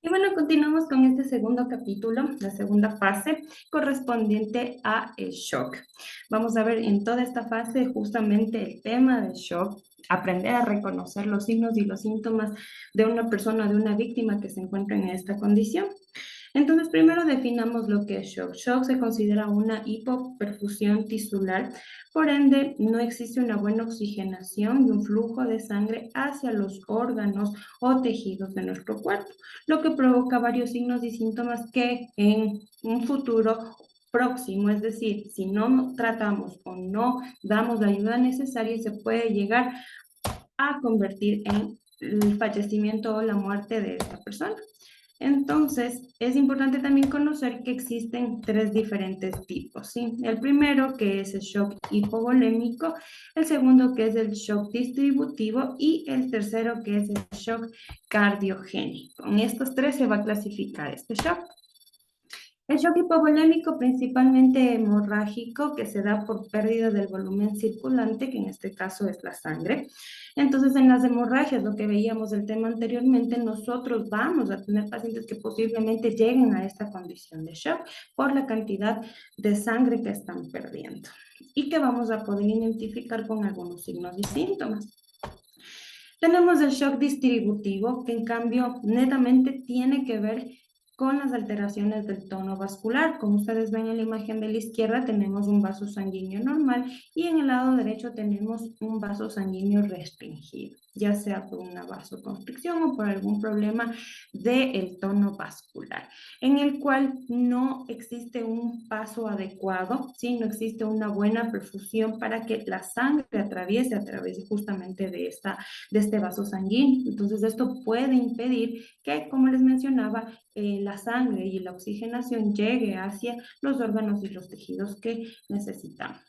Y bueno, continuamos con este segundo capítulo, la segunda fase correspondiente a el shock. Vamos a ver en toda esta fase justamente el tema del shock, aprender a reconocer los signos y los síntomas de una persona, de una víctima que se encuentra en esta condición. Entonces, primero definamos lo que es shock. Shock se considera una hipoperfusión tisular, por ende, no existe una buena oxigenación y un flujo de sangre hacia los órganos o tejidos de nuestro cuerpo, lo que provoca varios signos y síntomas que en un futuro próximo, es decir, si no tratamos o no damos la ayuda necesaria, se puede llegar a convertir en el fallecimiento o la muerte de esta persona. Entonces, es importante también conocer que existen tres diferentes tipos, ¿sí? El primero, que es el shock hipovolémico, el segundo, que es el shock distributivo, y el tercero, que es el shock cardiogénico. En estos tres se va a clasificar este shock. El shock hipovolémico, principalmente hemorrágico, que se da por pérdida del volumen circulante, que en este caso es la sangre. Entonces, en las hemorragias, lo que veíamos del tema anteriormente, nosotros vamos a tener pacientes que posiblemente lleguen a esta condición de shock por la cantidad de sangre que están perdiendo y que vamos a poder identificar con algunos signos y síntomas. Tenemos el shock distributivo, que en cambio netamente tiene que ver con las alteraciones del tono vascular. Como ustedes ven en la imagen de la izquierda, tenemos un vaso sanguíneo normal y en el lado derecho tenemos un vaso sanguíneo restringido, ya sea por una vasoconstricción o por algún problema del tono vascular, en el cual no existe un paso adecuado, ¿sí? No existe una buena perfusión para que la sangre atraviese a través justamente de este vaso sanguíneo. Entonces, esto puede impedir que, como les mencionaba, la sangre y la oxigenación llegue hacia los órganos y los tejidos que necesitamos.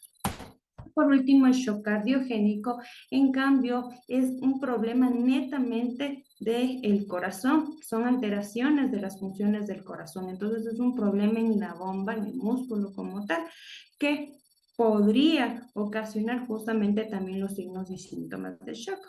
Por último, el shock cardiogénico, en cambio, es un problema netamente del corazón, son alteraciones de las funciones del corazón. Entonces, es un problema en la bomba, en el músculo como tal, que podría ocasionar justamente también los signos y síntomas de shock.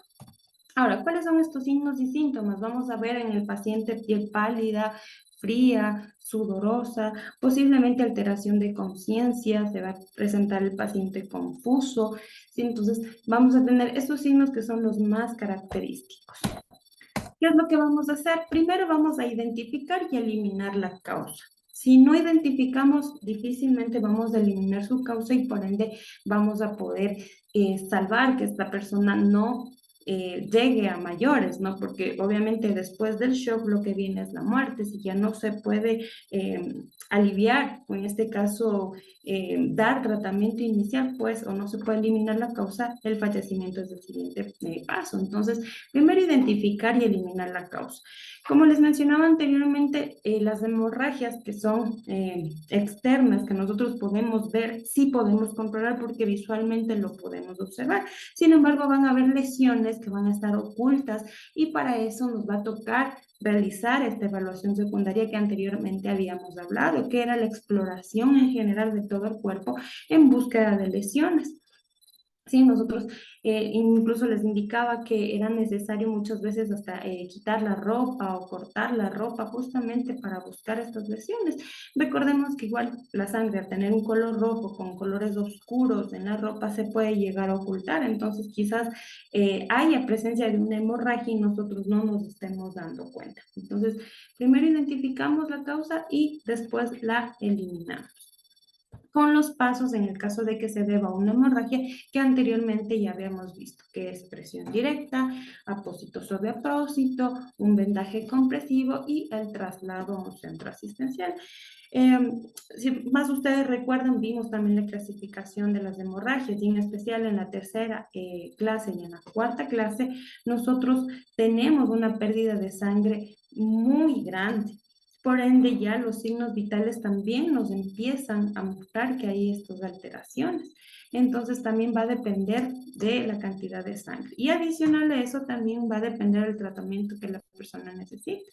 Ahora, ¿cuáles son estos signos y síntomas? Vamos a ver en el paciente piel pálida, fría, sudorosa, posiblemente alteración de conciencia, se va a presentar el paciente confuso, ¿sí? Entonces, vamos a tener estos signos que son los más característicos. ¿Qué es lo que vamos a hacer? Primero vamos a identificar y eliminar la causa. Si no identificamos, difícilmente vamos a eliminar su causa y por ende vamos a poder salvar que esta persona no llegue a mayores, ¿no? Porque obviamente después del shock lo que viene es la muerte. Si ya no se puede aliviar, o en este caso dar tratamiento inicial, pues, o no se puede eliminar la causa, el fallecimiento es el siguiente paso. Entonces, primero identificar y eliminar la causa. Como les mencionaba anteriormente, las hemorragias que son externas, que nosotros podemos ver, sí podemos controlar porque visualmente lo podemos observar. Sin embargo, van a haber lesiones que van a estar ocultas y para eso nos va a tocar realizar esta evaluación secundaria que anteriormente habíamos hablado, que era la exploración en general de todo el cuerpo en búsqueda de lesiones. Sí, nosotros incluso les indicaba que era necesario muchas veces hasta quitar la ropa o cortar la ropa justamente para buscar estas lesiones. Recordemos que igual la sangre al tener un color rojo con colores oscuros en la ropa se puede llegar a ocultar, entonces quizás haya presencia de una hemorragia y nosotros no nos estemos dando cuenta. Entonces, primero identificamos la causa y después la eliminamos con los pasos en el caso de que se deba a una hemorragia que anteriormente ya habíamos visto, que es presión directa, apósito sobre apósito, un vendaje compresivo y el traslado a un centro asistencial. Si más ustedes recuerdan, vimos también la clasificación de las hemorragias y en especial en la tercera clase y en la cuarta clase, nosotros tenemos una pérdida de sangre muy grande. Por ende, ya los signos vitales también nos empiezan a mostrar que hay estas alteraciones. Entonces, también va a depender de la cantidad de sangre. Y adicional a eso, también va a depender del tratamiento que la persona necesite.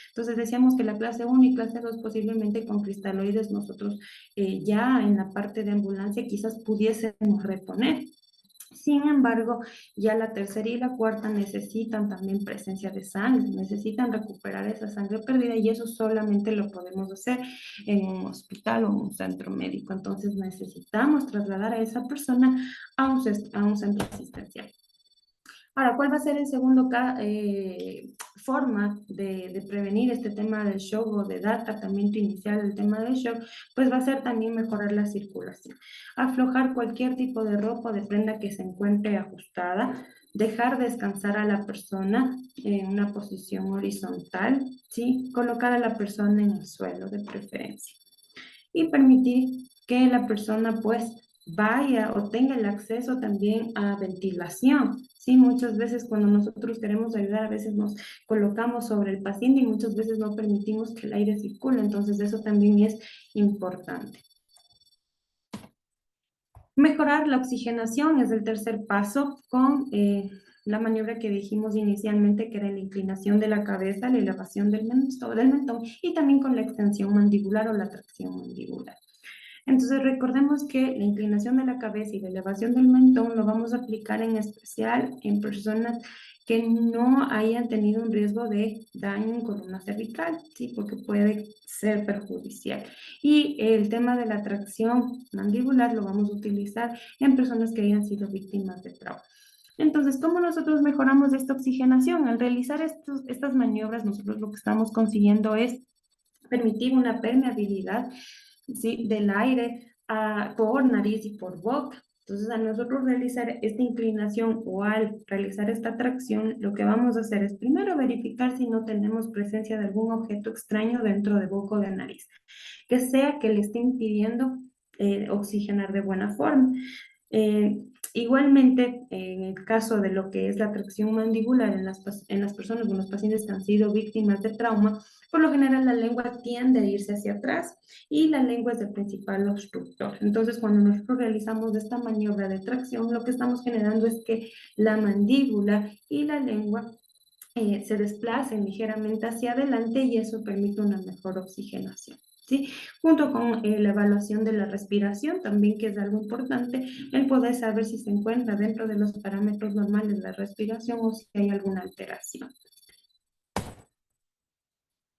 Entonces, decíamos que la clase 1 y clase 2 posiblemente con cristaloides nosotros ya en la parte de ambulancia quizás pudiésemos reponer. Sin embargo, ya la tercera y la cuarta necesitan también presencia de sangre, necesitan recuperar esa sangre perdida y eso solamente lo podemos hacer en un hospital o un centro médico. Entonces necesitamos trasladar a esa persona a un centro asistencial. Ahora, ¿cuál va a ser el segundo forma de prevenir este tema del shock o de dar tratamiento inicial del tema del shock? Pues va a ser también mejorar la circulación. Aflojar cualquier tipo de ropa o de prenda que se encuentre ajustada, dejar descansar a la persona en una posición horizontal, ¿sí? Colocar a la persona en el suelo de preferencia y permitir que la persona pues vaya o tenga el acceso también a ventilación. Sí, muchas veces cuando nosotros queremos ayudar, a veces nos colocamos sobre el paciente y muchas veces no permitimos que el aire circule, entonces eso también es importante. Mejorar la oxigenación es el tercer paso con la maniobra que dijimos inicialmente, que era la inclinación de la cabeza, la elevación del mentón y también con la extensión mandibular o la tracción mandibular. Entonces recordemos que la inclinación de la cabeza y la elevación del mentón lo vamos a aplicar en especial en personas que no hayan tenido un riesgo de daño en columna cervical, ¿sí? Porque puede ser perjudicial. Y el tema de la tracción mandibular lo vamos a utilizar en personas que hayan sido víctimas de trauma. Entonces, ¿cómo nosotros mejoramos esta oxigenación? Al realizar estas maniobras, nosotros lo que estamos consiguiendo es permitir una permeabilidad, ¿sí?, del aire por nariz y por boca. Entonces, al nosotros realizar esta inclinación o al realizar esta tracción, lo que vamos a hacer es primero verificar si no tenemos presencia de algún objeto extraño dentro de boca o de nariz, que sea que le esté impidiendo oxigenar de buena forma. Igualmente, en el caso de lo que es la tracción mandibular en las personas, en los pacientes que han sido víctimas de trauma, por lo general la lengua tiende a irse hacia atrás y la lengua es el principal obstructor. Entonces, cuando nosotros realizamos esta maniobra de tracción, lo que estamos generando es que la mandíbula y la lengua se desplacen ligeramente hacia adelante y eso permite una mejor oxigenación. ¿Sí? Junto con la evaluación de la respiración, también que es algo importante, el poder saber si se encuentra dentro de los parámetros normales de la respiración o si hay alguna alteración.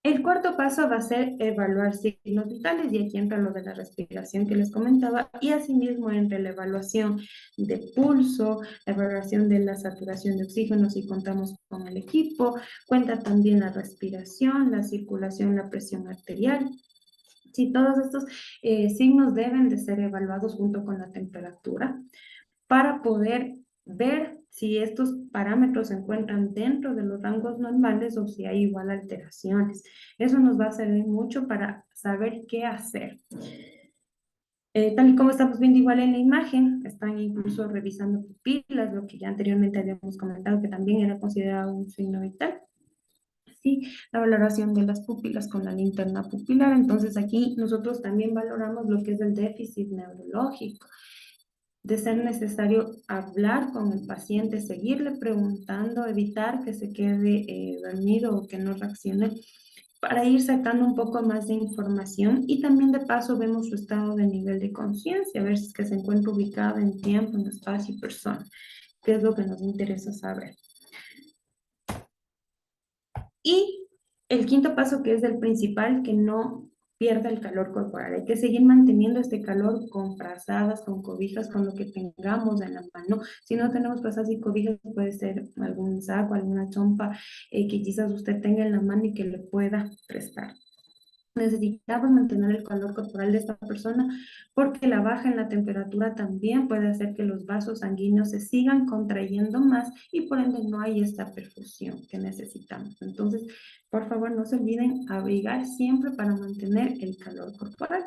El cuarto paso va a ser evaluar signos vitales y aquí entra lo de la respiración que les comentaba y asimismo entra la evaluación de pulso, la evaluación de la saturación de oxígeno si contamos con el equipo, cuenta también la respiración, la circulación, la presión arterial. Sí, todos estos signos deben de ser evaluados junto con la temperatura para poder ver si estos parámetros se encuentran dentro de los rangos normales o si hay igual alteraciones. Eso nos va a servir mucho para saber qué hacer. Tal y como estamos viendo igual en la imagen, están incluso revisando pupilas, lo que ya anteriormente habíamos comentado que también era considerado un signo vital. Sí, la valoración de las pupilas con la linterna pupilar. Entonces aquí nosotros también valoramos lo que es el déficit neurológico. De ser necesario hablar con el paciente, seguirle preguntando, evitar que se quede dormido o que no reaccione, para ir sacando un poco más de información y también de paso vemos su estado de nivel de conciencia, a ver si es que se encuentra ubicado en tiempo, en espacio y persona, que es lo que nos interesa saber. Y el quinto paso, que es el principal, que no pierda el calor corporal. Hay que seguir manteniendo este calor con frazadas, con cobijas, con lo que tengamos en la mano. Si no tenemos frazadas y cobijas, puede ser algún saco, alguna chompa que quizás usted tenga en la mano y que le pueda prestar. Necesitamos mantener el calor corporal de esta persona porque la baja en la temperatura también puede hacer que los vasos sanguíneos se sigan contrayendo más y por ende no hay esta perfusión que necesitamos. Entonces, por favor, no se olviden abrigar siempre para mantener el calor corporal.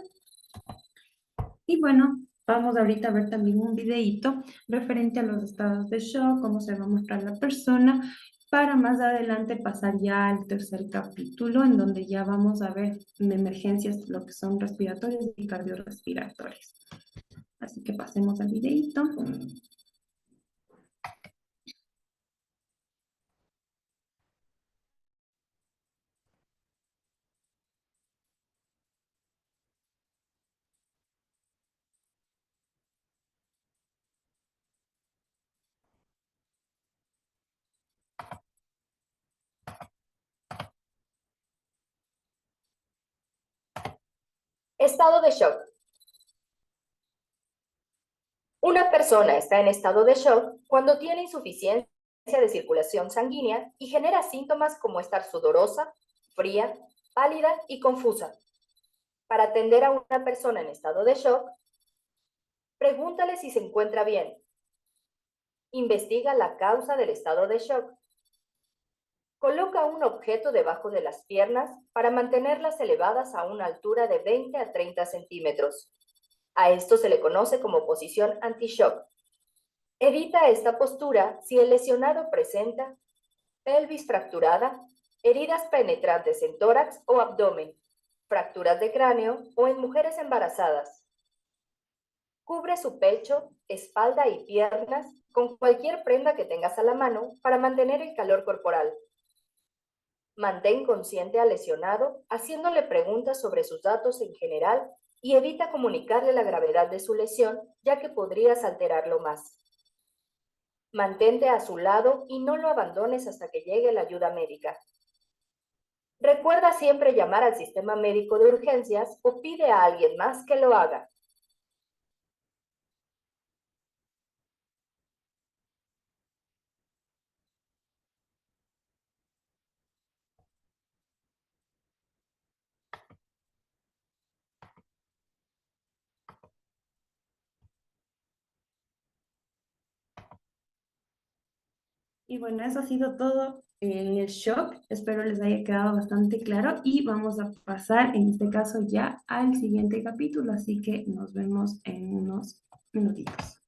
Y bueno, vamos ahorita a ver también un videíto referente a los estados de shock, cómo se va a mostrar la persona, para más adelante pasar ya al tercer capítulo, en donde ya vamos a ver en emergencias lo que son respiratorias y cardiorrespiratorias. Así que pasemos al videíto. Estado de shock. Una persona está en estado de shock cuando tiene insuficiencia de circulación sanguínea y genera síntomas como estar sudorosa, fría, pálida y confusa. Para atender a una persona en estado de shock, pregúntale si se encuentra bien. Investiga la causa del estado de shock. Coloca un objeto debajo de las piernas para mantenerlas elevadas a una altura de 20 a 30 centímetros. A esto se le conoce como posición anti-shock. Evita esta postura si el lesionado presenta pelvis fracturada, heridas penetrantes en tórax o abdomen, fracturas de cráneo o en mujeres embarazadas. Cubre su pecho, espalda y piernas con cualquier prenda que tengas a la mano para mantener el calor corporal. Mantén consciente al lesionado, haciéndole preguntas sobre sus datos en general y evita comunicarle la gravedad de su lesión, ya que podrías alterarlo más. Mantente a su lado y no lo abandones hasta que llegue la ayuda médica. Recuerda siempre llamar al sistema médico de urgencias o pide a alguien más que lo haga. Y bueno, eso ha sido todo en el shock. Espero les haya quedado bastante claro y vamos a pasar en este caso ya al siguiente capítulo, así que nos vemos en unos minutitos.